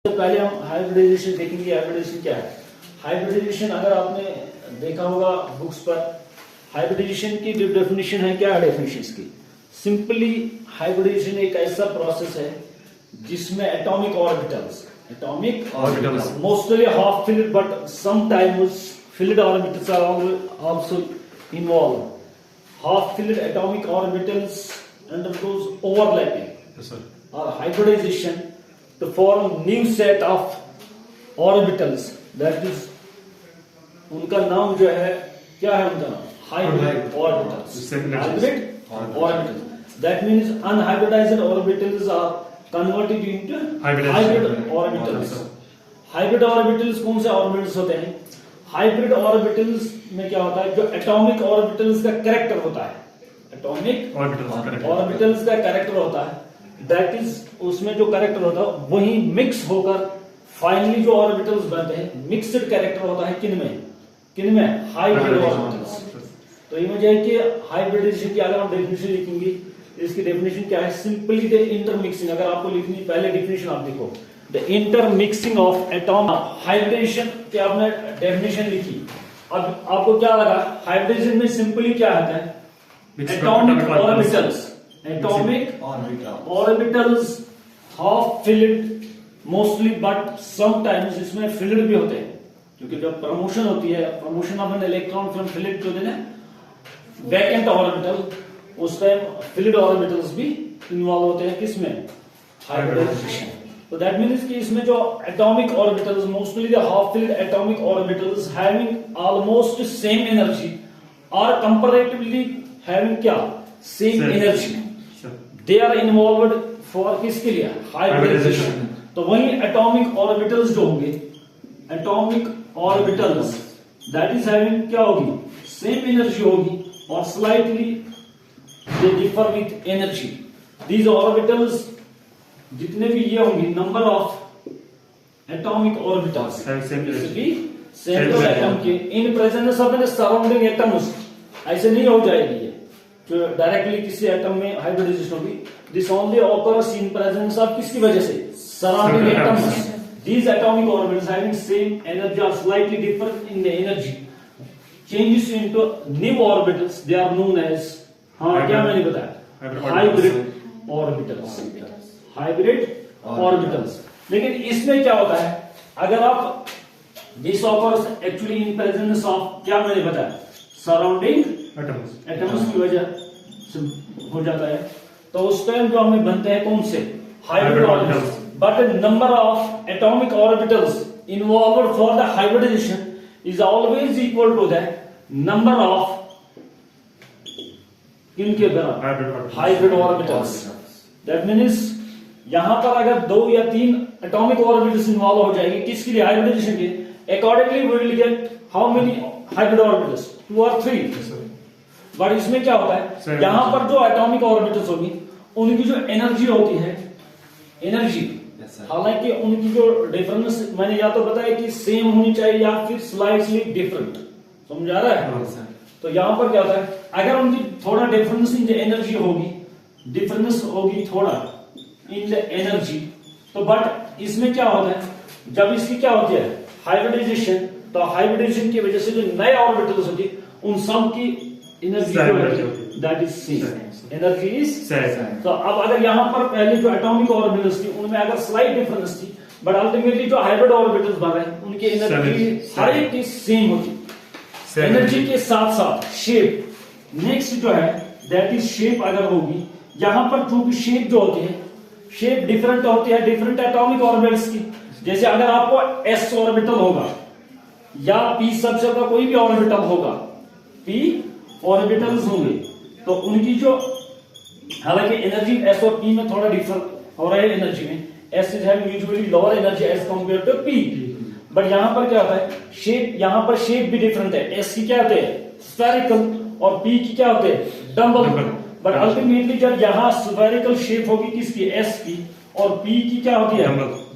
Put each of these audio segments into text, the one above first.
तो पहले हम हाइब्रिडाइजेशन देखेंगे। हाइब्रिडाइजेशन क्या है? हाइब्रिडाइजेशन अगर आपने देखा होगा बुक्स पर, हाइब्रिडाइजेशन की जो डेफिनेशन है, क्या है डेफिनेशन इसकी? सिंपली हाइब्रिडाइजेशन एक ऐसा प्रोसेस है जिसमें atomic orbitals mostly half filled but sometimes filled orbitals are also involve. Half filled atomic orbitals undergoes overlapping or hybridization to form new set of orbitals, that is उनका नाम जो है, क्या है उनका नाम? Hybrid orbitals. Hybrid orbitals. That means unhybridized orbitals are converted into hybrid orbitals. Hybrid orbitals कौन से orbitals होते हैं? Hybrid orbitals में क्या होता है? जो atomic orbitals का character होता है, एटॉमिक ऑर्बिटल्स का कैरेक्टर होता है, दैट इज उसमें जो कैरेक्टर होता है वही मिक्स होकर फाइनली जो ऑर्बिटल्स बनते हैं, मिक्स्ड कैरेक्टर होता है किनमें हाइब्रिड ऑर्बिटल्स। तो ये वजह है कि हाइब्रिडाइजेशन की अगर हम डेफिनेशन लिखेंगे, इसकी डेफिनेशन क्या है? Simply the intermixing. अगर आपको लिखनी पहले डेफिनेशन आप लिखो, the intermixing of atom. Hybridation की आपने डेफिनेशन लिखी, अब आपको क्या लगा? हाइब्रिडेशन में सिंपली क्या आता है? atomic orbitals half filled mostly but sometimes इसमें filled भी होते हैं, क्योंकि जब प्रमोशन होती है, promotion of an electron from filled to vacant orbital, उस टाइम filled orbitals भी इन्वॉल्व होते हैं किसमें? हाइब्रिडाइजेशन। तो दैट मीन्स कि इसमें जो atomic orbitals, mostly the half filled atomic orbitals having almost same energy और कंपैरेटिवली having क्या? Same energy, they are involved for किसके लिए? हाइब्रिडाइजेशन। तो वही एटॉमिक ऑर्बिटल्स जो होंगे, atomic orbitals that is having क्या होगी? सेम एनर्जी होगी और slightly they differ with energy. These orbitals जितने भी ये होंगे, number of atomic orbitals same atom के in presence of an surrounding atoms, ऐसे नहीं हो जाएगी ये जो डायरेक्टली किसी एटम में हाइब्रिडाइजेशन होगी। This only occurs in presence of किसकी वजह से? Surrounding atoms. These atomic orbitals having same energy और slightly different in the energy changes into new orbitals, they are known as, क्या मैंने बताया? Hybrid orbitals. Hybrid orbitals. लेकिन इसमें क्या होता है? अगर आप this occurs actually in presence of, क्या मैंने बताया? सराउंडिंग एटम्स की वजह से हो जाता है। तो उस टाइम जो हमें बनते हैं कौन से? Hybrid orbitals. But number of atomic orbitals involved for the hybridisation is always equal to the number of किनके बराबर? Hybrid orbitals. दैट मीन्स यहां पर अगर 2 या 3 एटॉमिक ऑर्बिटल्स इन्वॉल्व हो जाएगी किसके लिए? हाइब्रिडाइजेशन के। Accordingly we will get how many hybrid orbitals? 2 और 3। बट इसमें क्या होता है? यहां पर जो एटॉमिक ऑर्बिटल्स होगी उनकी जो एनर्जी होती है, एनर्जी, हालांकि उनकी जो डिफरेंस मैंने या तो बताया कि सेम होनी चाहिए या फिर स्लाइटली डिफरेंट, समझ आ रहा है? तो यहां पर क्या होता है? अगर उनकी थोड़ा डिफरेंस इन द एनर्जी होगी, डिफरेंस होगी थोड़ा इन द एनर्जी, तो बट इसमें क्या होता है? जब इसकी क्या होती है? हाइब्रिडाइजेशन। तो हाइब्रिडेशन की वजह से जो नए ऑर्बिटल्स होती है उन सब की energy that is same, energy is same. तो अब अगर यहां पर पहले जो एटॉमिक ऑर्बिटल्स थी उनमें अगर स्लाइट डिफरेंस थी, बट अल्टीमेटली जो हाइब्रिड ऑर्बिटल्स बन रहे हैं उनकी एनर्जी हर एक की सेम होती, एनर्जी के साथ साथ शेप। नेक्स्ट जो है दैट इज शेप। अगर होगी यहां पर चूंकि शेप जो होती है, शेप डिफरेंट होती है डिफरेंट एटॉमिक ऑर्बिटल्स की। जैसे अगर आपको एस ऑर्बिटल होगा या पी सबसे का कोई भी ऑर्बिटल होगा, पी ऑर्बिटल्स होंगे, तो उनकी जो, हालांकि एनर्जी एस और पी में थोड़ा डिफर हो रहा है एनर्जी में, S is having usually lower energy as compare to P. But यहां पर क्या होता है? शेप, यहां पर शेप भी डिफरेंट है। एस की क्या होते हैं? स्फेरिकल, और पी की क्या होते हैं? डम्बल। बट अल्टीमेटली जब यहां स्फेरिकल शेप होगी किसकी? एस की, और पी की क्या होती है?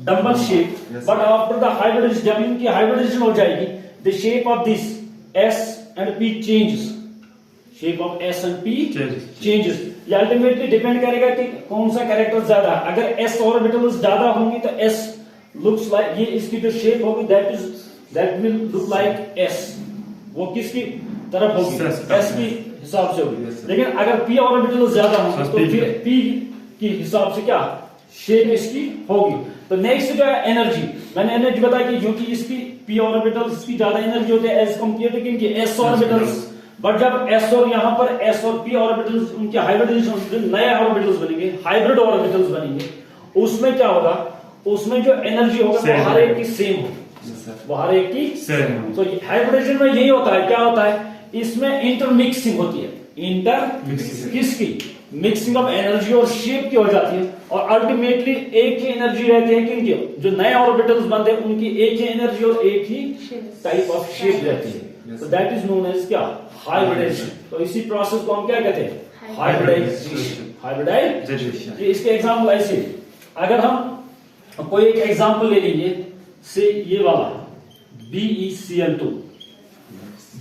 Dumbbell shape. But after the hybridation, जब इनकी हाइब्रिडेशन हो जाएगी, the shape of this S and P changes, shape of S and P changes. ये अल्टीमेटली डिपेंड करेगा कि कौन सा कैरेक्टर ज्यादा है। अगर एस ऑर्बिटल्स ज्यादा होंगी तो एस लुक्स लाइक, ये इसकी जो शेप होगी that will look like S, वो किसकी तरफ होगी, एस की हिसाब से होगी। लेकिन अगर पी ऑर्बिटल ज्यादा होंगे तो फिर पी की हिसाब से क्या शेप इसकी होगी। तो नेक्स्ट जो है एनर्जी, मैंने एनर्जी बताया कि क्योंकि इसकी पी ऑर्बिटल्स की ज्यादा एनर्जी होती है एज कंपेयर टू किनकी, एस ऑर्बिटल्स। बट जब एस और यहाँ पर एस और पी ऑर्बिटल्स उनके हाइब्रिडाइजेशन, नए ऑर्बिटल्स बनेंगे, हाइब्रिड ऑर्बिटल्स बनेंगे, उसमें क्या होगा, उसमें जो एनर्जी होगा वो हर एक की सेम होगी, वो हर एक की सेम। तो हाइब्रिडाइजेशन में यही होता है, क्या होता है इसमें इंटरमिक्सिंग होती है, किसकी मिक्सिंग ऑफ एनर्जी और शेप की हो जाती है, और अल्टीमेटली एक ही एनर्जी रहती है किनकी, जो नए ऑर्बिटल्स बनते हैं उनकी एक ही एनर्जी और एक ही टाइप ऑफ शेप रहती है। तो दैट इज नोन एज क्या, हाइब्रिडाइजेशन। तो इसी प्रोसेस को हम क्या कहते हैं, हाइब्रिडाइजेशन। हाइब्रिडाइजेशन इसके एग्जाम्पल ऐसे, अगर हम कोई एक एग्जाम्पल ले लीजिए से ये वाला BeCl2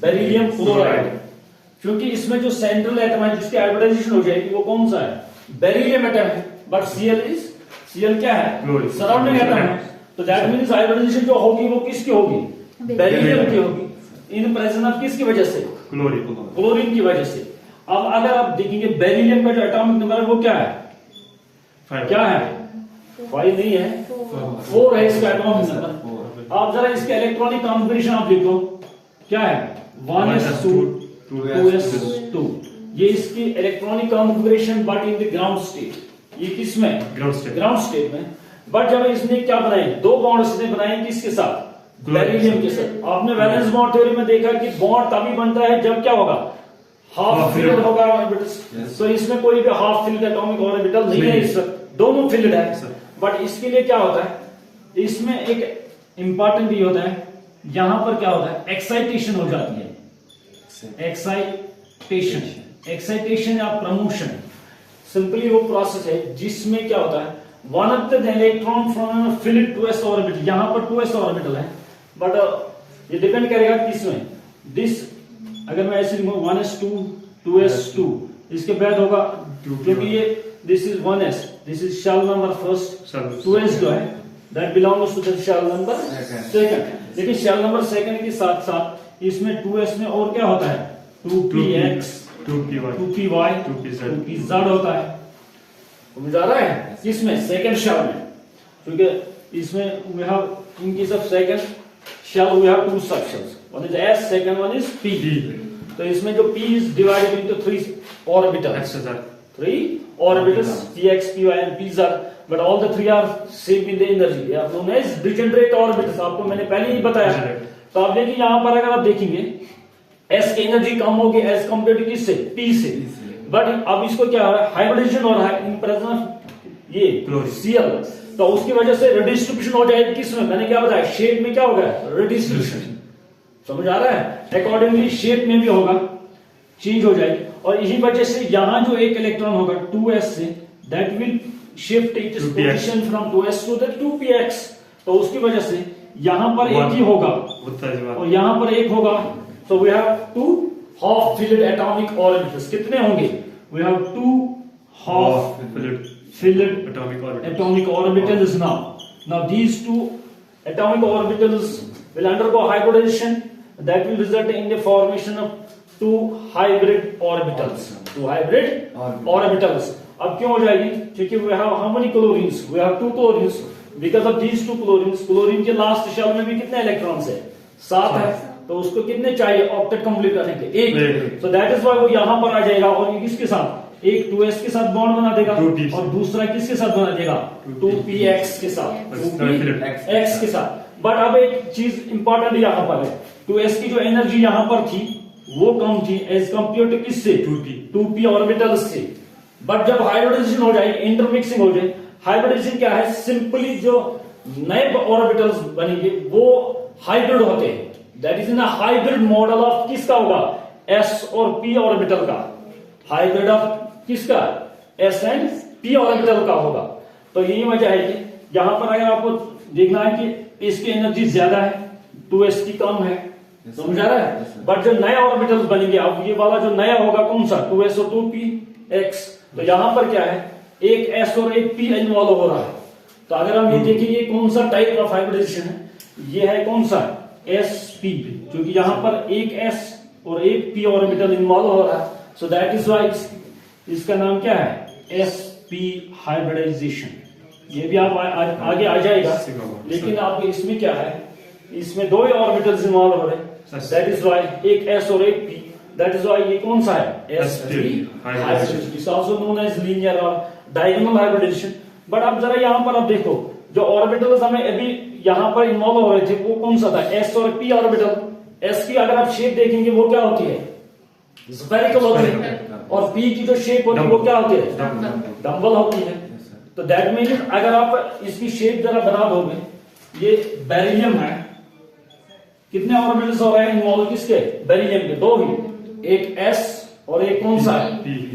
बेरिलियम क्लोराइड, क्योंकि इसमें जो सेंट्रल एटम है जिसकी हाइब्रिडाइजेशन हो जाएगी वो कौन सा है, बेरिलियम एटम है, बट Cl क्या है, सराउंडिंग एटम है। तो दैट मींस हाइब्रिडाइजेशन जो होगी वो किसकी होगी, बेरिलियम की होगी, इन प्रेजेंस ऑफ किसकी वजह से, क्लोरीन की वजह से। अब अगर आप देखेंगे बेरिलियम का जो एटॉमिक नंबर है वो क्या है, क्या है 5 नहीं है, 4 है इसका एटॉमिक नंबर। आप जरा इसके इलेक्ट्रॉनिक कॉन्फ़िगरेशन आप देखो क्या है, 1s2 2s2, ये इसकी electronic configuration but in the ground state, ये किसमें, ग्राउंड स्टेट में। बट जब इसने क्या बनाए, 2 बॉन्ड्स इसने बनाए किसके साथ, बेरिलियम के साथ। आपने वैलेंस बॉन्ड थ्योरी में देखा कि बॉन्ड तभी बनता है जब क्या होगा, हाफ फिल्ड होगा ऑर्बिटल्स। तो इसमें कोई भी हाफ फिल्ड एटॉमिक ऑर्बिटल नहीं है, इस दोनों फिल्ड है। बट इसके लिए क्या होता है, इसमें एक इंपॉर्टेंट भी होता है, यहां पर क्या होता है, एक्साइटेशन हो जाती है, एक्साइटेशन या प्रमोशन, सिंपली वो प्रोसेस है जिसमें क्या होता है, one of the electron from field 2s orbital, यहां पर 2s ऑर्बिटल है, बट ये डिपेंड करेगा किसमें, दिस अगर मैं ऐसे लिखूं 1s2 2s2, इसके बाद होगा क्योंकि ये this is 1s, this is shell number first, 2s जो है that belongs to the shell number second. लेकिन शेल नंबर सेकंड के साथ साथ इसमें 2s में और क्या होता है, 2px 2py 2pz होता है, समझ आ रहा है, किसमें, सेकंड शेल में, क्योंकि इसमें we have in case of second shell we have 2 subshells, one is s, second one is p। तो इसमें जो p is divided into 3 orbitals, 3 orbitals, px py and pz, but all the 3 are same in the energy, they are known as degenerate orbitals, आपको मैंने पहले ही बताया। तो आप देखिए यहाँ पर अगर आप देखेंगे s की एनर्जी कम होगी एज कम्पेयर टू किससे, p से, बट अब इसको क्या हो रहा है, हाइब्रिडेशन हो रहा है इन प्रेजेंस ऑफ ये Cl, तो उसकी वजह से रिडिस्ट्रीब्यूशन हो जाएगी किसमें, मैंने क्या बताया, शेप में क्या होगा, रिडिस्ट्रीब्यूशन, समझ आ रहा है, अकॉर्डिंगली शेप में भी होगा, चेंज हो जाएगी। और इसी वजह से यहां जो एक इलेक्ट्रॉन होगा 2s से, that will shift its position from 2s to the 2px, तो उसकी वजह से यहां पर एक ही होगा और यहां पर एक होगा। So we have 2 half filled atomic orbitals, कितने होंगे, we have 2 half filled atomic orbitals now these 2 atomic orbitals will undergo hybridization that will result in the formation of 2 hybrid orbitals, अब क्यों हो जाएगी, क्योंकि we have how many chlorines, we have 2 chlorines, because of these 2 chlorines, chlorine के last shell में भी कितने electrons है, 7 है, तो उसको कितने चाहिए ऑक्टेट कंप्लीट करने के लिए, 1। सो दैट इज व्हाई वो यहां पर आ जाएगा और ये किसके साथ, एक 2s के साथ बॉन्ड बना देगा और दूसरा किसके साथ बना देगा, 2px के साथ, 2px के साथ। बट अब एक चीज इंपॉर्टेंट यहां पर है, 2s की जो एनर्जी यहां पर थी वो कम थी एज कंपेयर टू किससे, 2p ऑर्बिटल्स से। बट जब हाइब्रिडाइजेशन हो जाए, इंटरमिक्सिंग हो जाए, हाइब्रिडाइजेशन क्या है, सिंपली जो नए ऑर्बिटल्स बनेंगे वो हाइब्रिड होते हैं, that is in hybrid model of किसका होगा, s और p ऑर्बिटल का, हाइब्रिड ऑफ किसका, s एंड p ऑर्बिटल का होगा। तो यही वजह है कि यहां पर अगर आपको देखना है कि इसकी एनर्जी ज्यादा है, 2s की कम है, समझ आ रहा है। बट जो नए ऑर्बिटल्स बनेंगे, अब ये वाला जो नया होगा कौन सा, 2s और 2px, तो यहां पर क्या है, एक s और एक p इन्वॉल्व हो रहा है, तो अगर हम ये देखें ये कौन सा टाइप ऑफ हाइब्रिडाइजेशन है, ये है कौन सा sp, क्योंकि यहां पर एक s और एक p ऑर्बिटल इन्वॉल्व हो रहा है, सो दैट इज वाई इसका नाम क्या है sp हाइब्रिडाइजेशन। ये भी आप आगे आ जाएगा, लेकिन आप इसमें क्या है, इसमें दो ऑर्बिटल्स इन्वॉल्व हो रहे हैं, दैट इज वाई एक s और एक p, दैट इज वाई ये कौन सा है sp hybridisation, is also known as linear और डायगोनल हाइब्रिडाइजेशन। बट अब जरा यहां पर आप देखो जो ऑर्बिटल्स हमें अभी यहां पर इन्वॉल्व हो रहे थे वो कौन सा था, s और p ऑर्बिटल। s की अगर आप शेप देखेंगे वो क्या होती है, स्फेरिकल होती है, और p की जो शेप होती है वो क्या होती है, डम्बल होती है। तो दैट मीन्स अगर आप इसकी शेप जरा बना दोगे, ये बेरिलियम है, कितने ऑर्बिटल्स हो रहे हैं इन्वॉल्व किसके, बेरिलियम के, दो ही, एक s और एक कौन सा है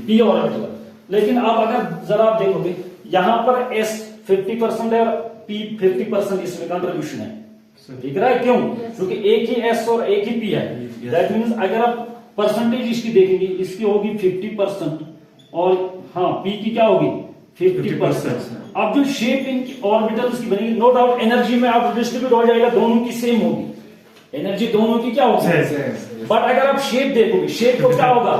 p ऑर्बिटल। लेकिन आप अगर जरा आप देखोगे यहां पर s 50% है और p 50% इसमें कंट्रीब्यूशन है, ठीक है, क्यों, क्योंकि एक ही s और एक ही p है। दैट मीन्स अगर आप परसेंटेज इसकी देखेंगे, इसकी होगी 50% और हाँ p की क्या होगी 50%। अब जो शेप इनकी ऑर्बिटल्स की बनेगी, नो डाउट एनर्जी में आप डिस्ट्रीब्यूट हो जाएगा, दोनों की सेम होगी, एनर्जी दोनों की क्या होगी। बट अगर आप शेप देखोगे, शेप को क्या होगा,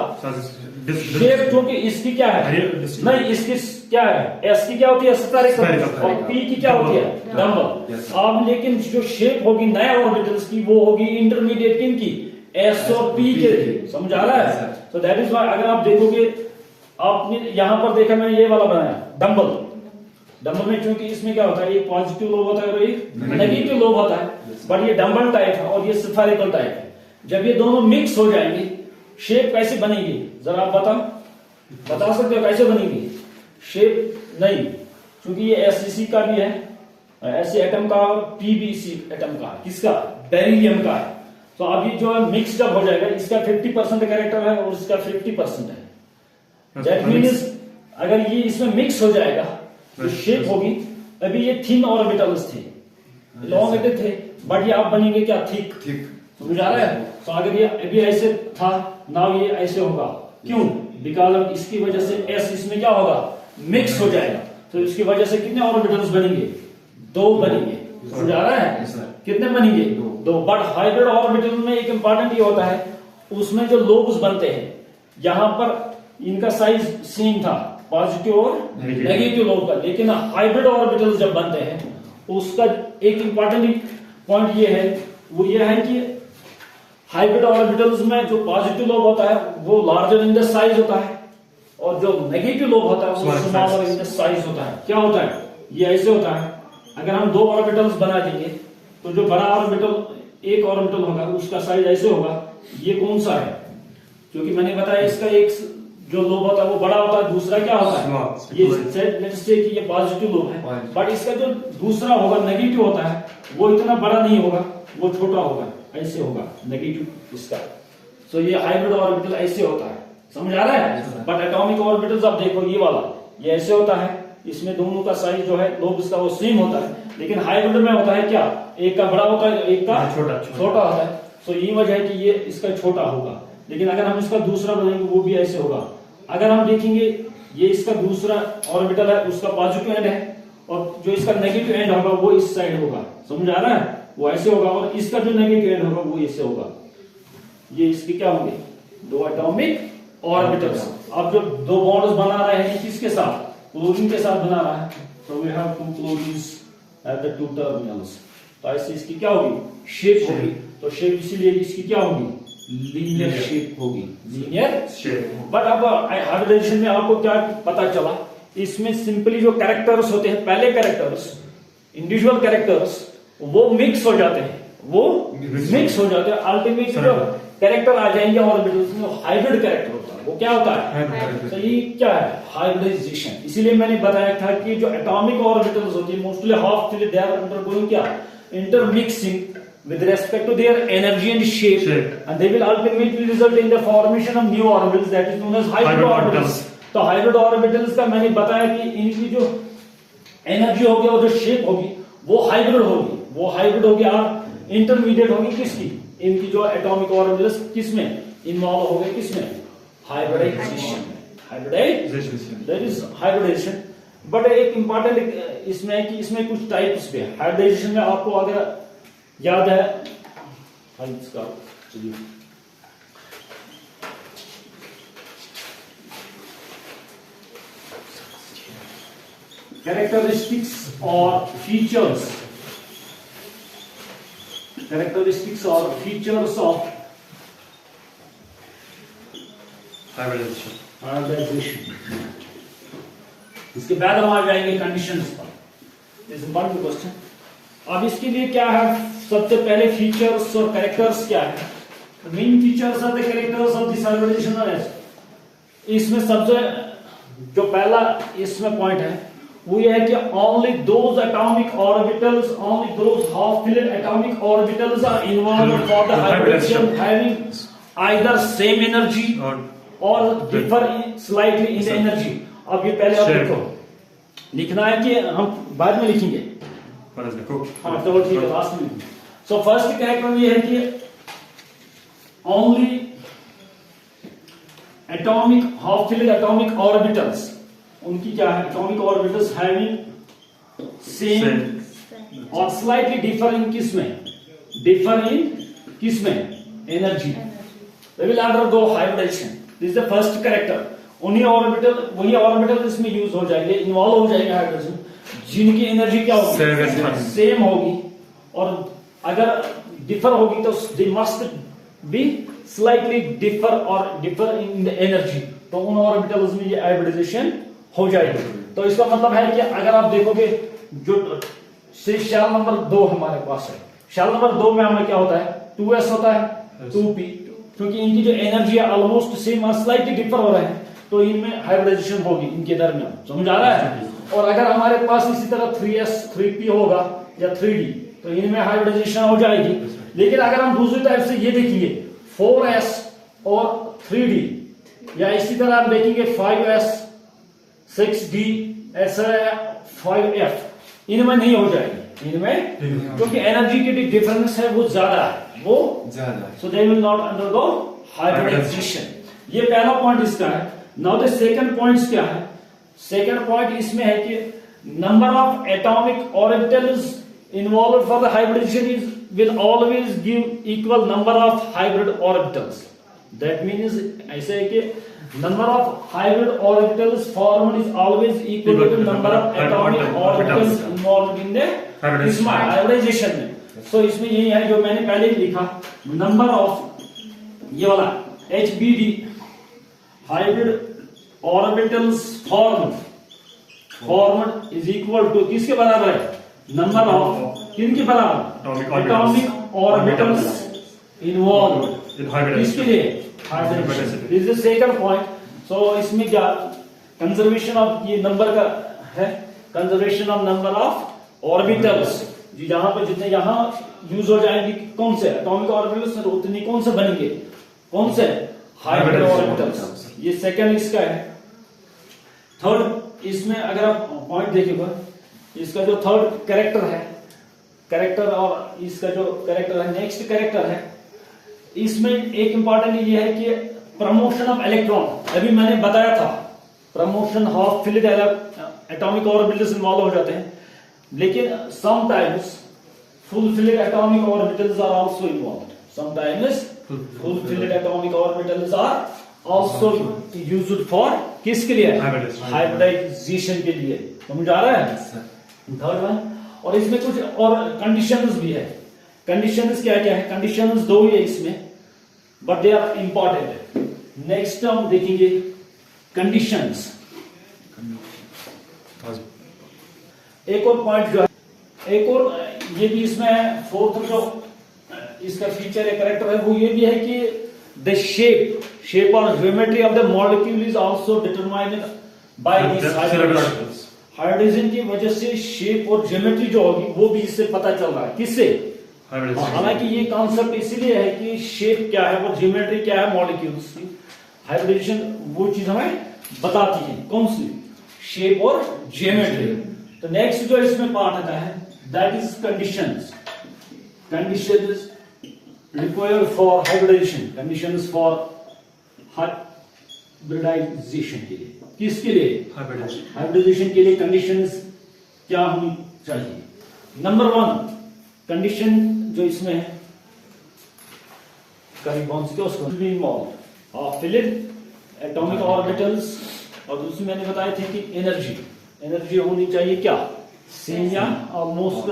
शेप जो कि इसकी क्या है, नहीं इसकी क्या है, एस की क्या होती है स्फेरिकल और पी की क्या होती है डम्बल। अब लेकिन जो शेप होगी नए ऑर्बिटल्स की वो होगी इंटरमीडिएट किनकी, एस और पी के, समझ आ रहा है। तो दैट इज व्हाई अगर आप देखोगे, आपने यहां पर देखा मैंने ये वाला बनाया डम्बल, डम्बल में क्योंकि इसमें क्या होता है, एक पॉजिटिव लोब होता है और एक नेगेटिव लोब होता है, बट ये डम्बल टाइप है और ये स्फेरिकल टाइप है। जब ये दोनों मिक्स हो जाएंगे शेप कैसे बनेगी, जरा आप बता सकते हो कैसे बनेगी शेप, नहीं क्योंकि ये एससीसी का भी है, ऐसे एटम का, पीबीसी एटम का, किसका, बेरिलियम का है। तो अभी जो है मिक्स जब हो जाएगा, इसका 50% कैरेक्टर है और इसका 50% है। दैट मीन्स अगर ये इसमें मिक्स हो जाएगा तो शेप होगी, अभी ये थिन ऑर्बिटल्स थे, लॉन्ग थे, बट ये आप बनेंगे क्या, थिक, समझ आ रहा है। तो अगर ये अभी ऐसे था, नाउ ये ऐसे होगा, क्यों, बिकॉज ऑफ इसकी वजह से एस इसमें क्या होगा, मिक्स हो जाएगा, तो इसकी वजह से कितने ऑर्बिटल्स बनेंगे, दो बनेंगे, समझ आ रहा है, कितने बनेंगे, दो। बट हाइब्रिड ऑर्बिटल में एक इंपॉर्टेंट ये होता है, उसमें जो लोब्स बनते हैं, यहां पर इनका साइज सेम था, पॉजिटिव और नेगेटिव लोब का, लेकिन हाइब्रिड ऑर्बिटल्स जब बनते हैं उसका एक इंपॉर्टेंट पॉइंट ये है, वो ये है कि हाइब्रिड ऑर्बिटल्स में जो पॉजिटिव लोब होता है वो लार्जर इन द साइज होता है, और जो नेगेटिव लोब होता है वो स्मॉलर इन द साइज होता है। क्या होता है, ये ऐसे होता है, अगर हम दो ऑर्बिटल्स बना देंगे तो जो बड़ा ऑर्बिटल, एक ऑर्बिटल होगा उसका साइज ऐसे होगा, ये कौन सा है, क्योंकि मैंने बताया इसका एक जो लोब होता है वो बड़ा होता है, दूसरा क्या होता है, ये लेट्स से कि ये पॉजिटिव लोब है, बट इसका जो दूसरा होगा नेगेटिव होता है वो इतना बड़ा नहीं होगा, वो छोटा होगा, ऐसे होगा नेगेटिव इसका। सो ये हाइब्रिड ऑर्बिटल ऐसे होता है, समझ आ रहा है। बट एटॉमिक ऑर्बिटल्स आप देखो, ये वाला ये ऐसे होता है, इसमें दोनों का साइज जो है लोब इसका वो सेम होता है, लेकिन हाइब्रिड में होता है क्या, एक का बड़ा होता है एक का छोटा होता है। सो ये वजह है कि ये इसका छोटा होगा, लेकिन अगर हम इसका दूसरा बनाएंगे वो भी ऐसे होगा। अगर हम देखेंगे ये इसका दूसरा ऑर्बिटल है, उसका पॉजिटिव एंड है, और जो इसका नेगेटिव एंड होगा वो इस साइड होगा, समझ आ रहा है, वो ऐसे होगा, और इसका जो नेगेटिव एंड होगा वो ऐसे होगा। ये इसके क्या होंगे, दो एटॉमिक ऑर्बिटल्स। अब जो दो बॉन्ड्स बना रहे हैं किसके साथ, क्लोरीन के साथ बना रहा है, तो we have two chlorines at the two terminals. तो ऐसे इसकी क्या होगी, शेप होगी, तो शेप इसीलिए इसकी क्या होगी, लीनियर शेप होगी, लीनियर शेप। बट अब हाइब्रिडाइजेशन में आपको क्या पता चला, इसमें सिंपली जो कैरेक्टर्स होते हैं, पहले कैरेक्टर्स, इंडिविजुअल कैरेक्टर्स वो मिक्स हो जाते हैं, वो मिक्स हो जाते हैं, अल्टीमेटली जो कैरेक्टर आ जाएंगे ऑर्बिटल्स में, हाइब्रिड कैरेक्टर होता है, वो क्या होता है, तो ये क्या है, हाइब्रिडाइजेशन। इसीलिए मैंने बताया था कि जो एटॉमिक ऑर्बिटल्स होती है mostly half they are undergoing क्या, intermixing with respect to their energy and shape, and they will ultimately result in the formation of new orbitals, that is known as hybrid orbitals. तो hybrid orbitals का मैंने बताया कि इनकी जो energy होगी और जो शेप होगी वो हाइब्रिड होगी, वो हाइब्रिड होगी और इंटरमीडिएट होगी किसकी, इनकी जो एटॉमिक ऑर्बिटल्स किसमें इन्वॉल्व हो गए, किसमें, हाइब्रिडाइजेशन में, hybridisation, that is hybridisation. But एक इंपॉर्टेंट इसमें है कि इसमें कुछ टाइप्स भी है हाइब्रिडाइजेशन में, आपको अगर याद है इसका चलिए characteristics or features of hybridization। इसके बाद हम आ जाएंगे कंडीशंस पर। Is important question. अब इसके लिए क्या है, सबसे पहले फीचर्स और कैरेक्टर्स क्या है। Main features are the characters of this hybridization. इसमें सबसे जो पहला इसमें पॉइंट है वो ये है कि only those atomic orbitals, only those half-filled atomic orbitals are involved for the hybridization having either same energy or differ slightly in the energy। अब ये पहले आप देखो, लिखना है कि हम बाद में लिखेंगे, हाँ तो ठीक है लास्ट में। सो फर्स्ट कैरेक्टर ये है कि only atomic half-filled atomic orbitals, उनकी क्या है, एटॉमिक ऑर्बिटल्स हैविंग सेम और स्लाइटली डिफर इन किसमें energy, they will undergo hybridization. This is the first character. वही ऑर्बिटल इसमें यूज हो जाएंगे, इन्वॉल्व हो जाएंगे हाइब्रिडाइजेशन, जिनकी एनर्जी क्या होगी, सेम होगी, और अगर डिफर होगी तो they must be slightly differ in the energy, तो उन ऑर्बिटल्स में ये हाइब्रिडाइजेशन हो जाएगी। तो इसका मतलब है कि अगर आप देखोगे जो शेल नंबर 2 हमारे पास है, शेल नंबर 2 में हमें क्या होता है, 2s होता है 2p, क्योंकि इनकी जो एनर्जी है ऑलमोस्ट सेम और स्लाइटली डिफर हो रहे हैं, तो इनमें हाइब्रिडाइजेशन होगी इनके दरमियान। समझ आ रहा है। और अगर हमारे पास इसी तरह 3s 3p होगा या 3d, तो इनमें हाइब्रिडाइजेशन हो जाएगी। लेकिन अगर हम दूसरी टाइप से ये देखेंगे 4s और 3d, या इसी तरह हम देखेंगे 5s 6d ऐसा 5f, इनमें नहीं हो जाएगी, इनमें क्योंकि एनर्जी की डिफरेंस है वो ज्यादा है, so they will not undergo hybridisation. ये पहला पॉइंट इसका है। नाउ द सेकंड पॉइंट क्या है, सेकंड पॉइंट इसमें है कि number of atomic orbitals involve for the hybridisation is will always give equal number of hybrid orbitals. That means ऐसे है कि number of hybrid orbitals formed is always equal to number of atomic orbitals involved in the hybridization में। so इसमें यही है जो मैंने पहले ही लिखा, number of ये वाला HBD hybrid orbitals formed is equal to किसके बराबर है, number of किनके बराबर, atomic orbitals involved किसके लिए, this is the second point. So इसमें क्या कंजर्वेशन ऑफ ये नंबर का है, conservation of number of orbitals, जी जहां पर जितने यहां यूज हो जाएंगे कौन से एटॉमिक ऑर्बिटल्स, उतने कौन से बनेंगे, कौन से हाइब्रिड ऑर्बिटल्स। ये सेकंड इसका है। थर्ड इसमें अगर आप पॉइंट देखिएगा, इसका जो थर्ड कैरेक्टर है, कैरेक्टर और इसका जो कैरेक्टर है, नेक्स्ट कैरेक्टर है, इसमें एक इंपॉर्टेंट ये है कि प्रमोशन ऑफ इलेक्ट्रॉन। अभी मैंने बताया था promotion half filled atomic orbitals involve हो जाते हैं, लेकिन sometimes full filled atomic orbitals are also involved, sometimes full filled atomic orbitals are also used for किसके लिए, हाइब्रिडाइजेशन के लिए। समझ आ रहा है। थर्ड वन, और इसमें कुछ और कंडीशंस भी है। कंडीशंस क्या क्या है, कंडीशंस 2 ही है इसमें, but they are important. Next हम देखेंगे कंडीशंस। एक और पॉइंट जो है, एक और ये भी इसमें है, फोर्थ जो इसका फीचर है, कैरेक्टर है, वो ये भी है कि द शेप और geometry of the molecule is also determined by this hybridization. Hybridization की वजह से शेप और ज्योमेट्री जो होगी वो भी इससे पता चल रहा है, किससे, हालांकि ये कॉन्सेप्ट इसीलिए है कि शेप क्या है और ज्योमेट्री क्या है मॉलिक्यूल्स की, हाइब्रिडेशन वो चीज हमें बताती है, कौन सी, शेप और ज्योमेट्री। तो नेक्स्ट जो इसमें पार्ट आता है that is conditions. Conditions required for hybridization, conditions for hybridization के लिए। किसके लिए? हाइब्रिडाइजेशन के लिए कंडीशंस क्या होनी चाहिए? नंबर 1 कंडीशन जो इसमें है कहीं bonds के उसको भी इन्वॉल्व और फिलिप एटॉमिक ऑर्बिटल्स, और दूसरी मैंने बताए थे कि एनर्जी होनी चाहिए क्या? सेम या ऑलमोस्ट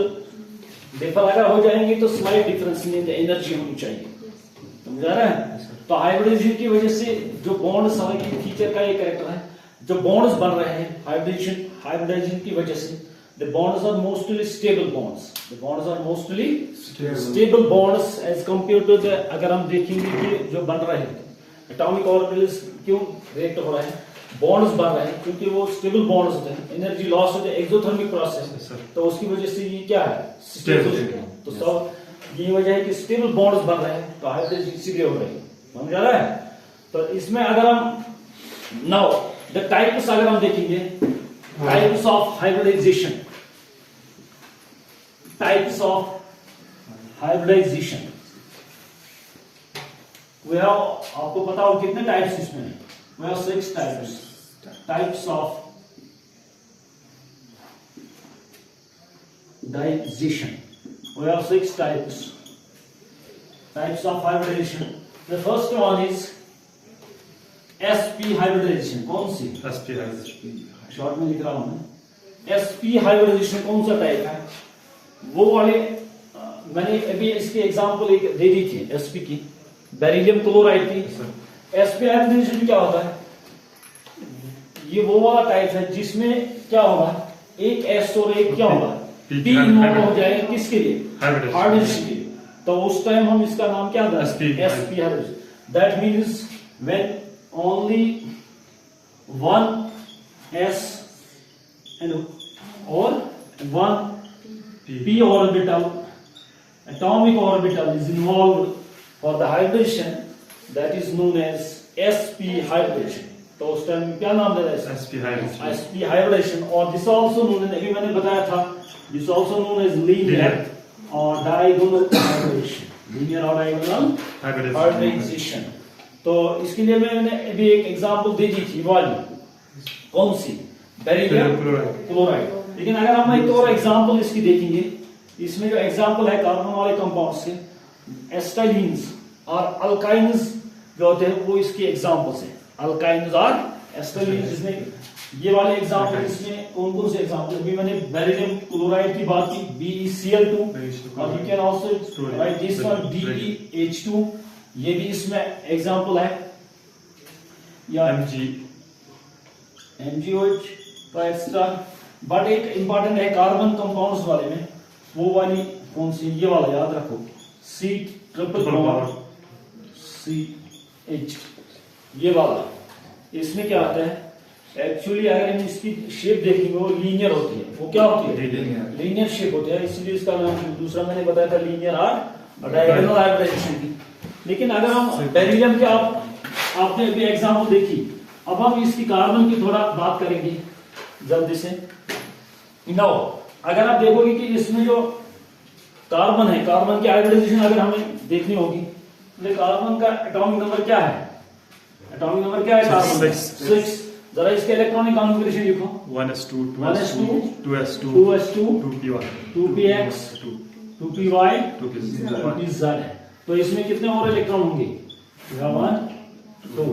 डिफर अगर हो जाएंगे तो slight difference in the energy होनी चाहिए। समझा रहा है? तो हाइब्रिडाइजेशन की वजह से जो बॉन्ड्स हालांकि फीचर का ये कैरेक्टर है, जो बॉन्ड्स बन रहे हैं हाइब्रिडाइजेशन की वजह से, the bonds are mostly stable bonds, the bonds are mostly stable bonds as compared to the, अगर हम देखेंगे कि जो बन रहे हैं एटॉमिक ऑर्बिटल्स क्यों रिएक्ट हो रहे हैं, बॉन्ड्स बन रहे हैं क्योंकि वो स्टेबल बॉन्ड्स होते हैं, एनर्जी लॉस होते हैं, एक्सोथर्मिक प्रोसेस, तो उसकी वजह से ये क्या है? स्टेबल। तो सब ये वजह है कि स्टेबल बॉन्ड्स बन रहे हैं, तो हाइब्रिडाइजेशन इसीलिए हो रही है। समझ आ रहा है? तो इसमें अगर हम नाउ द टाइप्स अगर हम देखेंगे, types of hybridization, types of hybridization we have, आपको पता हो कितने टाइप्स इसमें हैं? we have 6 types of hybridization, we have 6 types of hybridization. The first one is sp hybridization. कौन सी? sp hybridization शॉर्ट में लिख रहा हूं मैं। sp hybridization कौन सा टाइप है? वो वाले मैंने अभी इसकी एग्जांपल एक दे दी थी एसपी की, बेरिलियम क्लोराइड की। एसपी हाइब्रिडाइजेशन क्या होता है? ये वो वाला टाइप है जिसमें क्या होगा, एक एस और एक क्या होगा, पी इन्वॉल्व हो जाएगा। किसके लिए? हाइब्रिडाइजेशन के लिए। तो उस टाइम हम इसका नाम क्या था? Sp hybridization. That means when only one s और one p orbital, atomic orbital is involved for the hybridization, that is known as sp hybridization. तो उस टाइम क्या नाम दे रहा है? sp hybridization। और दिस आल्सो नोन, अभी मैंने बताया था, this also known as linear और डायगोनल हाइब्रिडाइजेशन, लीनियर और डायगोनल हाइब्रिडाइजेशन। तो इसके लिए मैंने अभी एक एग्जांपल दे दी थी वाली, कौन सी? Beryllium chloride. लेकिन अगर हम एक और एग्जांपल इसकी देखेंगे, इसमें जो एग्जांपल है कार्बन वाले कंपाउंड्स के, एस्टाइलिन्स और अल्काइन्स जो होते हैं वो इसकी एग्जांपल्स हैं। अल्काइन्स और एस्टाइलिन्स, जिसमें ये वाले एग्जांपल, इसमें कौन कौन से एग्जांपल? अभी मैंने बेरिलियम क्लोराइड की बात की, BeCl2, और you can also right this one BeH2, ये भी इसमें एग्जांपल है, या MgOH का एक्स्ट्रा। बट एक इंपॉर्टेंट है कार्बन कंपाउंड्स वाले में, वो वाली कौन सी? ये वाला याद रखो, CCH, ये वाला। इसमें क्या आता है? एक्चुअली अगर हम इसकी शेप देखेंगे वो लीनियर होती है। वो क्या होती है? लीनियर शेप होती है, इसलिए इसका नाम दूसरा मैंने बताया था लीनियर और डायगोनल हाइब्रिडाइजेशन की। लेकिन अगर हम बेरिलियम के आपने अभी एग्जांपल देखी, अब हम इसकी कार्बन की थोड़ा बात करेंगे जल्दी से। नाउ अगर आप देखोगे कि इसमें जो कार्बन है, कार्बन की हाइब्रिडाइजेशन अगर हमें देखनी होगी, तो कार्बन का एटॉमिक नंबर क्या है? एटॉमिक नंबर क्या है कार्बन? 6। जरा इसके इलेक्ट्रॉनिक कॉन्फ़िगरेशन लिखो, 1s2 2s2 2p1 2px 2py 2pz है। तो इसमें कितने और इलेक्ट्रॉन होंगे? 1 2,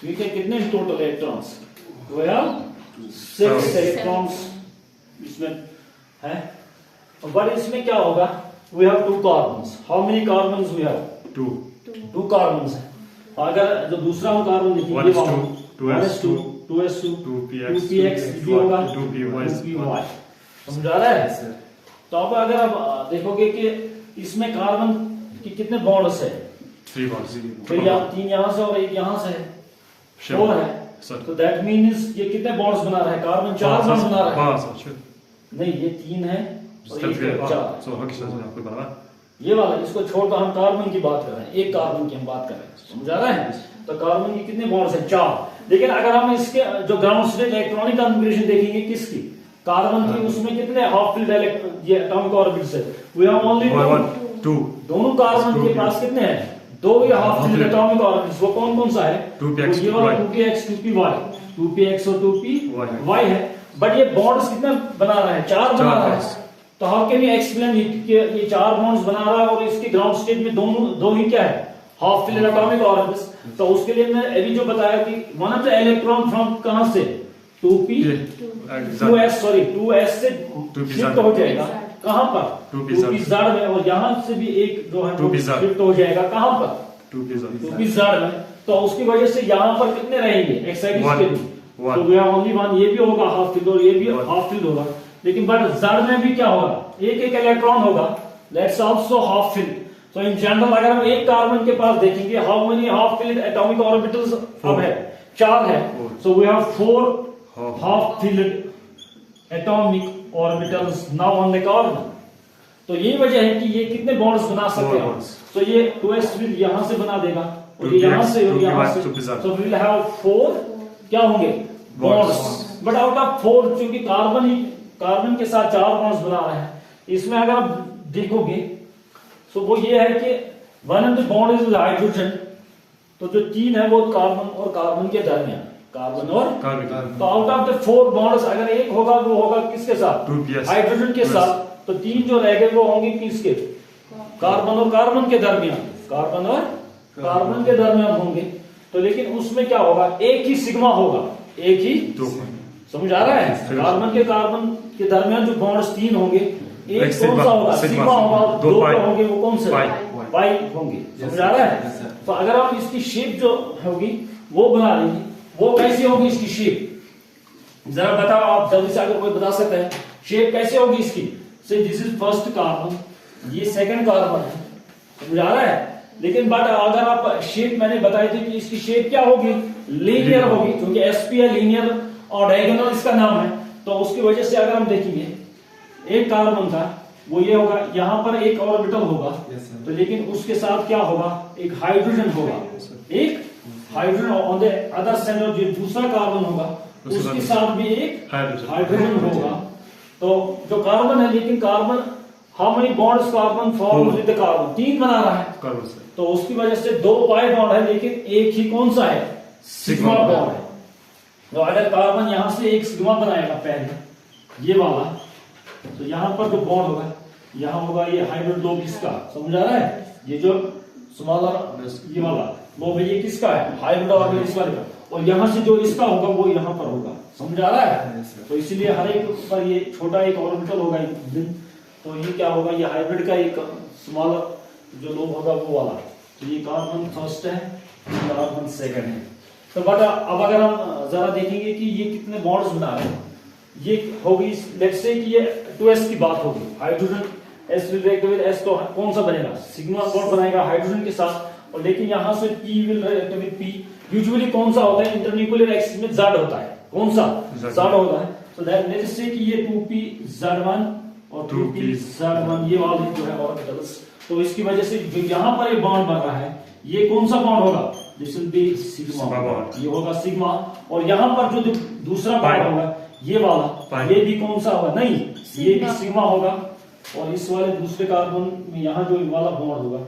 ठीक है। कितने टोटल इलेक्ट्रॉन्स? 6 इलेक्ट्रॉन्स इसमें है। बट इसमें क्या होगा? We have 2 carbons. How many carbons we have? 2 carbons है। अगर जो दूसरा हम कार्बन लिखेंगे 1s2 2s2 2px भी होगा 2py। समझा रहा है? तो अब अगर आप देखोगे कि इसमें कार्बन की कितने बॉन्ड्स है? 3 बॉन्ड्स। फिर 3 यहां से और 1 यहां से है, 4 है। तो दैट मीन्स ये कितने बॉन्ड्स बना रहा है? कार्बन 4 बॉन्ड्स बना रहा है। नहीं, ये 3 है और 4। ये वाला, इसको छोड़कर हम कार्बन की बात कर रहे हैं, एक कार्बन की हम बात कर रहे हैं। समझा रहे हैं? तो कार्बन की कितने बॉन्ड्स है? 4। लेकिन अगर हम इसके जो ग्राउंड स्टेट इलेक्ट्रॉनिक कॉन्फ़िगरेशन देखेंगे किसकी, कार्बन की, उसमें कितने हाफ फिल्ड ये एटॉमिक ऑर्बिटल्स है? We have only 2। दोनों कार्बन के पास कितने हैं? 2 या हाफ फिल्ड एटॉमिक ऑर्बिटल्स। वो कौन कौन सा है? 2px 2py। 2px और 2py है, बट ये बॉन्ड्स कितना बना रहा है? 4 बना रहा है। तो how can you explain it कि ये 4 बॉन्ड्स बना रहा है और इसकी ग्राउंड स्टेट में दो ही क्या है? Half filled atomic orbitals. तो उसके लिए मैं अभी जो बताया कि one of the electron from कहां से 2s से शिफ्ट हो जाएगा कहां पर? 2p z में, और यहां से भी एक जो है शिफ्ट हो जाएगा कहां पर? 2p z में। तो उसकी वजह से यहां पर कितने रहेंगे एक्साइटेड स्टेट में? तो वी हैव ओनली वन, ये भी होगा हाफ फील्ड और ये भी हाफ फील्ड होगा, लेकिन बट z में भी क्या होगा? एक एक इलेक्ट्रॉन होगा, दैट्स आल्सो हाफ फील्ड। तो इन जनरल अगर हम एक कार्बन के पास देखेंगे, how many half filled atomic orbitals अब है? 4 है। So we have 4 half filled atomic orbitals now on the carbon. तो यही वजह है कि ये कितने बॉन्ड्स बना सकते हैं? तो ये 2s फील्ड यहां से बना देगा और ये यहां से और यहां से, सो वी विल हैव 4 क्या होंगे? बॉन्ड्स। बट आउट ऑफ 4 क्योंकि कार्बन के साथ 4 बॉन्ड्स बना रहे हैं, इसमें अगर आप देखोगे तो वो ये है कि one of the bond is hydrogen. तो जो 3 है वो कार्बन और कार्बन के दरमियान, कार्बन और तो आउट ऑफ द 4 बॉन्ड्स अगर एक होगा वो होगा किसके साथ? हाइड्रोजन के साथ। तो 3 जो रह गए वो होंगे किसके? कार्बन और कार्बन के दरमियान, कार्बन और कार्बन के दरमियान होंगे। तो लेकिन उसमें क्या होगा? एक ही सिग्मा होगा, एक ही, समझ आ रहा है? कार्बन के दरमियान जो बॉन्ड्स 3 होंगे, एक कौन सा होगा? सिग्मा होगा, 2 होंगे वो कौन से? पाई होंगे, समझ आ रहा है? तो अगर हम इसकी शेप जो होगी वो बना लेंगे, वो कैसी होगी इसकी शेप? जरा बताओ आप जल्दी से, अगर कोई बता सकता है शेप कैसे होगी इसकी? से दिस इज फर्स्ट कार्बन, ये सेकंड कार्बन है, समझ आ रहा है? लेकिन बट अगर आप शेप मैंने बताई थी कि इसकी शेप क्या होगी? लीनियर होगी, क्योंकि sp है लीनियर और डायगोनल इसका नाम है। तो उसकी वजह से अगर हम देखेंगे एक कार्बन था वो ये होगा, यहां पर एक ऑर्बिटल होगा, तो लेकिन उसके साथ क्या होगा? एक हाइड्रोजन होगा, एक hydrogen on the other centre. जो दूसरा कार्बन होगा उसके साथ भी एक हाइड्रोजन होगा। तो जो कार्बन है, लेकिन carbon how many bonds carbon form with the carbon? 3 बना रहा है। तो उसकी वजह से 2 पाई बॉन्ड है, लेकिन एक ही कौन सा है? सिग्मा बॉन्ड है। तो अगर कार्बन यहां से एक सिग्मा बनाएगा पहले ये वाला, तो यहां पर जो बॉन्ड होगा यहां होगा ये हाइड्रोजन लोब इसका, समझ आ रहा है? ये जो स्मॉलर ये वाला लोब है ये किसका है? हाइड्रोजन और इस वाले का। और यहां से जो इसका होगा वो यहां पर होगा, समझ आ रहा है? तो इसीलिए हर एक पर ये छोटा एक ऑर्बिटल होगा। तो ये क्या होगा? ये हाइब्रिड का एक स्मॉलर जो लोब होगा वो वाला। तो ये कार्बन फर्स्ट है, कार्बन सेकंड है। तो बट अब अगर हम जरा देखेंगे कि ये कितने बॉन्ड्स बना रहे हैं, ये होगी लेट्स से कि ये 2s की बात होगी, hydrogen s will react with s, तो कौन सा बनेगा? सिग्मा बॉन्ड बनाएगा हाइड्रोजन के साथ। और लेकिन यहां से p will react with p। Usually कौन सा होता है? इंटरन्यूक्लियर एक्सिस में z होता है। कौन सा? z होता है। तो दैट लेट्स से कि ये 2pz1 और 2pz1 ये वाले जो है ऑर्बिटल्स, तो इसकी वजह से जो यहां पर एक बॉन्ड बन रहा है ये कौन सा बॉन्ड होगा? This will be sigma bond, ये होगा सिग्मा। और यहां पर जो दूसरा बॉन्ड होगा ये वाला, ये भी कौन सा होगा? नहीं, ये भी सिग्मा होगा। और इस वाले दूसरे कार्बन में यहाँ जो वाला बॉन्ड होगा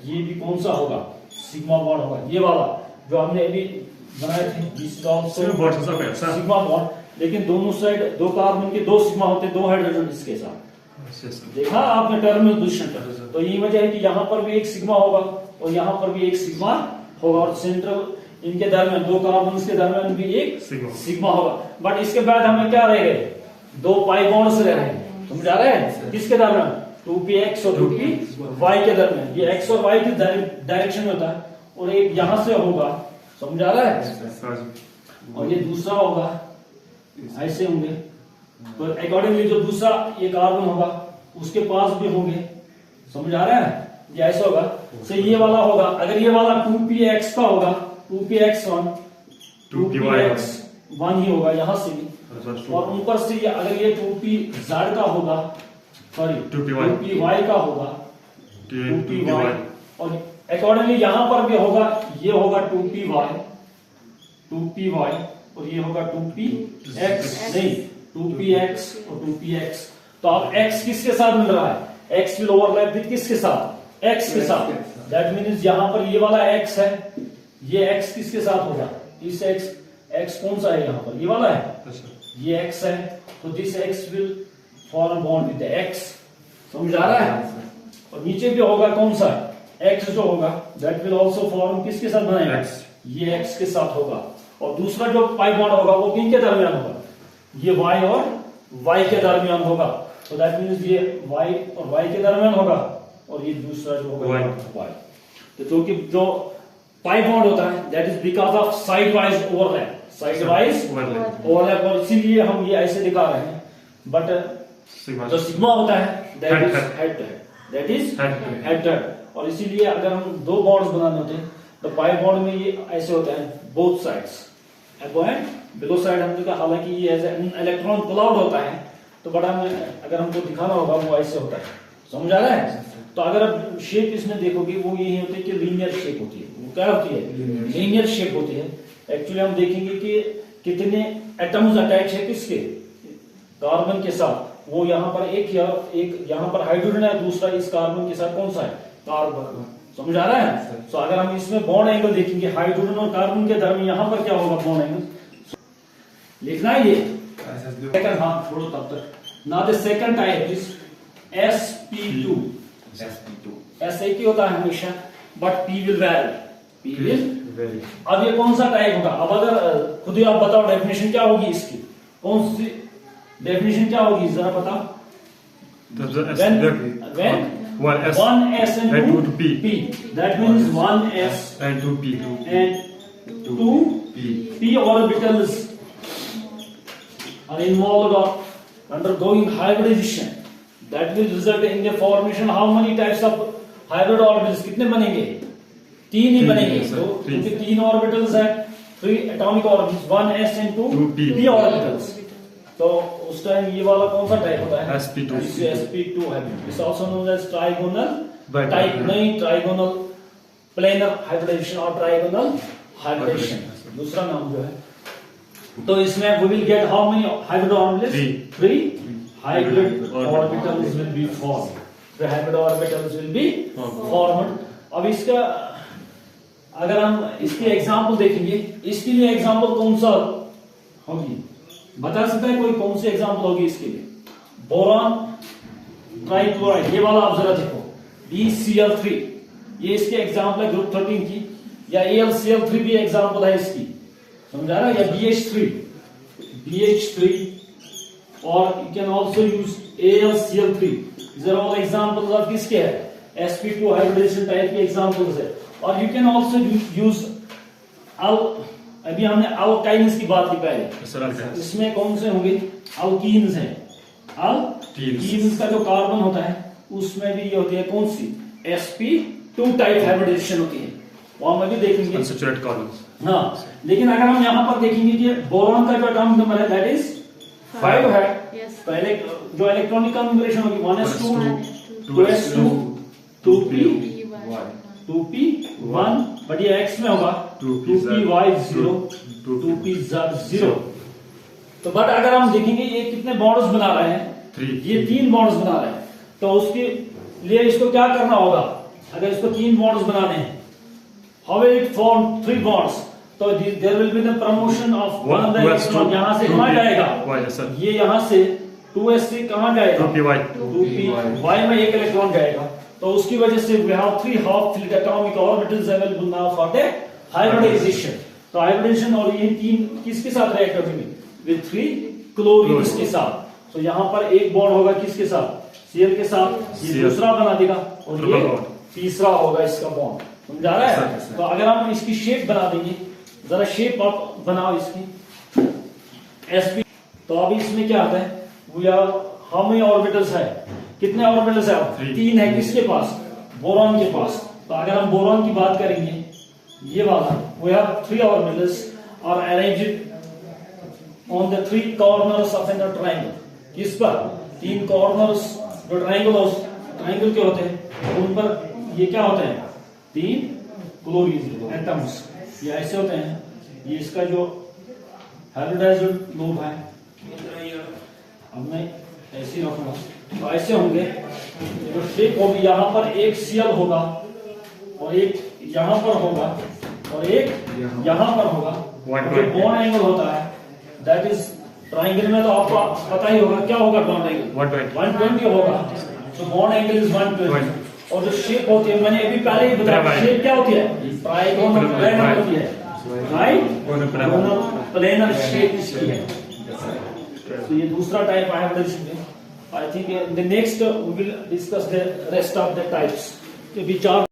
ये भी कौन सा होगा? सिग्मा बॉन्ड होगा। ये वाला जो हमने अभी बनाए थे सिग्मा बॉन्ड, लेकिन दोनों साइड 2 कार्बन के 2 सिग्मा होते हैं, 2 हाइड्रोजन इसके साथ। देखा आपने टर्म दूसरे। तो यही वजह है कि यहाँ पर भी एक सिग्मा होगा और यहाँ पर भी एक सिग्मा होगा, और सेंट्रल इनके दरमियान 2 कार्बन के दरमियान भी एक सिग्मा होगा। बट इसके बाद हमें क्या रह गए? 2 पाई बॉन्ड्स रह रहे हैं, समझ आ रहा है? किसके दरमियान? 2px और 2py के दरमियान। ये x और y की डायरेक्शन में होता है, और एक यहां से होगा, समझ आ रहा है? और ये दूसरा होगा, ऐसे होंगे। तो अकॉर्डिंगली जो दूसरा ये कार्बन होगा उसके पास भी होंगे, समझ आ रहा है? ये ऐसा होगा। तो ये वाला होगा, अगर ये वाला 2px का होगा, 2px1 2px1 ही होगा यहां से भी, और ऊपर से ये अगर ये 2pz का होगा, सॉरी 2py का होगा, 2py, और अकॉर्डिंगली यहां पर भी होगा, ये होगा 2py और ये होगा 2px, नहीं 2px और 2px। तो अब x किसके साथ मिल रहा है? x विल ओवरलैप विद किसके साथ? x के साथ। दैट मीन्स यहां पर ये वाला x है, ये x किसके साथ होगा? इस x एक्स कौन सा है यहाँ पर, ये वाला है, ये एक्स है, तो this x will form bond with x, समझ आ रहा है। और नीचे भी होगा कौन सा, एक्स जो होगा दैट विल आल्सो फॉर्म किसके साथ बनाएगा, ये एक्स के साथ होगा। और दूसरा जो पाई बॉन्ड होगा वो किन के दरमियान होगा, ये वाई और वाई के दरमियान होगा, तो दैट मीन्स ये वाई और वाई के दरमियान होगा, और ये दूसरा जो होगा वाई। तो क्योंकि जो पाई बॉन्ड होता है that is because of side wise overlap, side wise overlap, और इसीलिए हम ये ऐसे दिखा रहे हैं। बट जो सिग्मा होता है that is head to head, that is head to head. और इसीलिए अगर हम दो बॉन्ड्स बनाने होते हैं तो पाई बॉन्ड में ये ऐसे होता है both sides, above and below side. हमने कहा हालांकि ये एज इलेक्ट्रॉन क्लाउड होता है, तो बट हम अगर हमको दिखाना होगा वो ऐसे होता है, समझ आ रहा है। तो अगर आप शेप इसमें देखोगे वो यही होती है कि लीनियर शेप होती है, वो क्या होती है, लीनियर शेप होती है। एक्चुअली हम देखेंगे कि कितने एटम्स अटैच है किसके, कार्बन के साथ, वो यहाँ पर एक यहाँ पर हाइड्रोजन है, दूसरा इस कार्बन के साथ कौन सा है, कार्बन, समझ आ रहा है। तो अगर हम इसमें बॉन्ड एंगल देखेंगे हाइड्रोजन और कार्बन के दरमियान, यहाँ पर क्या होगा बॉन्ड एंगल, लिखना है ये सेकंड, हाँ छोड़ो तब तक ना। The second type is sp2, ऐसे ही होता है हमेशा, बट p विल वेरी। अब ये कौन सा टाइप होगा, अब अगर खुद ही आप बताओ डेफिनेशन क्या होगी इसकी, कौन सी डेफिनेशन क्या होगी जरा बताओ। when 1s and 2p, that means 1s and 2p and 2p orbitals are involved or undergoing hybridization, that will result in the formation how many types of hybrid orbitals, कितने बनेंगे, तीन ही बनेंगे। तो क्योंकि तीन ऑर्बिटल्स है, 3 atomic orbitals, 1s and 2p orbitals, तो उस टाइम ये वाला कौन सा टाइप होता है, sp2 है। It's also known as trigonal type, नहीं ट्राइगोनल प्लेनर हाइब्रिडेशन और ट्राइगोनल हाइब्रिडेशन दूसरा नाम जो है। तो इसमें we will get how many hybrid orbitals, 3 hybrid orbitals will be formed, the hybrid orbitals will be formed। अब इसका अगर हम इसकी एग्जांपल देखेंगे, इसके लिए एग्जांपल कौन सा होगी, बता सकता है कोई कौन सी एग्जांपल होगी इसके लिए, बोरॉन ट्राइक्लोराइड, ये वाला आप जरा देखो BCl3, ये इसके एग्जांपल है ग्रुप 13 की, या AlCl3 भी एग्जांपल है इसकी, समझा रहा है, या BH3 और you can also use AlCl3, these are all examples of किसके है, sp2 hybridization टाइप के एग्जांपल्स है। और you can also use अभी हमने अल्काइन्स की बात की पहले, इसमें कौन से होंगे, अल्कीन्स हैं, अल्कीन्स का जो कार्बन होता है उसमें भी ये होती है कौन सी, sp2 टाइप हाइब्रिडाइजेशन होती है, वहां में भी देखेंगे अनसैचुरेटेड कार्बन्स। हाँ, लेकिन अगर हम यहाँ पर देखेंगे कि बोरॉन का जो एटॉमिक नंबर है दैट इज 5 है, पहले जो इलेक्ट्रॉनिक कॉन्फ़िगरेशन होगी 1s2 2s2 2p1, बट ये x में होगा 2py0 2pz0। तो बट अगर हम देखेंगे ये कितने बॉन्ड्स बना रहे हैं, ये 3 बॉन्ड्स बना रहे हैं, तो उसके लिए इसको क्या करना होगा, अगर इसको 3 बॉन्ड्स बनाने हैं, how will it form 3 bonds, तो there will be the promotion of one of the electron, यहां से कहां जाएगा, ये यहां से 2s से कहां जाएगा, 2py में एक इलेक्ट्रॉन जाएगा, तो उसकी वजह से we have 3 half-filled atomic orbitals available now for the hybridization। तो हाइब्रिडेशन और ये 3 किसके साथ रिएक्ट करेंगे, विद 3 क्लोरीन्स के साथ। तो यहाँ पर एक बॉन्ड होगा किसके साथ, Cl के साथ, ये दूसरा बना देगा, और ये तीसरा होगा इसका बॉन्ड, समझा रहा है। तो अगर हम इसकी शेप बना देंगे, जरा शेप आप बनाओ इसकी sp। तो अभी इसमें क्या आता है, we are how many orbitals है, कितने ऑर्बिटल्स है, 3 है, किसके पास, बोरॉन के पास। तो अगर हम बोरॉन की बात करेंगे, ये वाला वी हैव 3 ऑर्बिटल्स और arranged on the 3 corners of an triangle, किस पर, 3 कॉर्नर्स जो ट्रायंगल के होते हैं उन पर ये क्या होते हैं, 3 क्लोरीन एटम्स, ये ऐसे होते हैं। ये इसका जो हाइब्रिडाइज्ड लूप है, अब मैं ऐसे ही रखूंगा, तो ऐसे होंगे, जो शेप होगी यहाँ पर एक Cl होगा और एक यहाँ पर होगा और एक यहाँ पर होगा, जो बॉन्ड एंगल होता है दैट इज ट्राइंगल में तो आपको पता ही होगा क्या होगा बॉन्ड एंगल 120 होगा। तो बॉन्ड एंगल इज 120। और जो शेप होती है मैंने अभी पहले ही बताया शेप क्या होती है ट्राइगोनल प्लेनर होती है ट्राइगोनल प्लेनर शेप इसकी है। तो ये दूसरा type I have discussed. I think the next we will discuss the rest of the types. अभी 4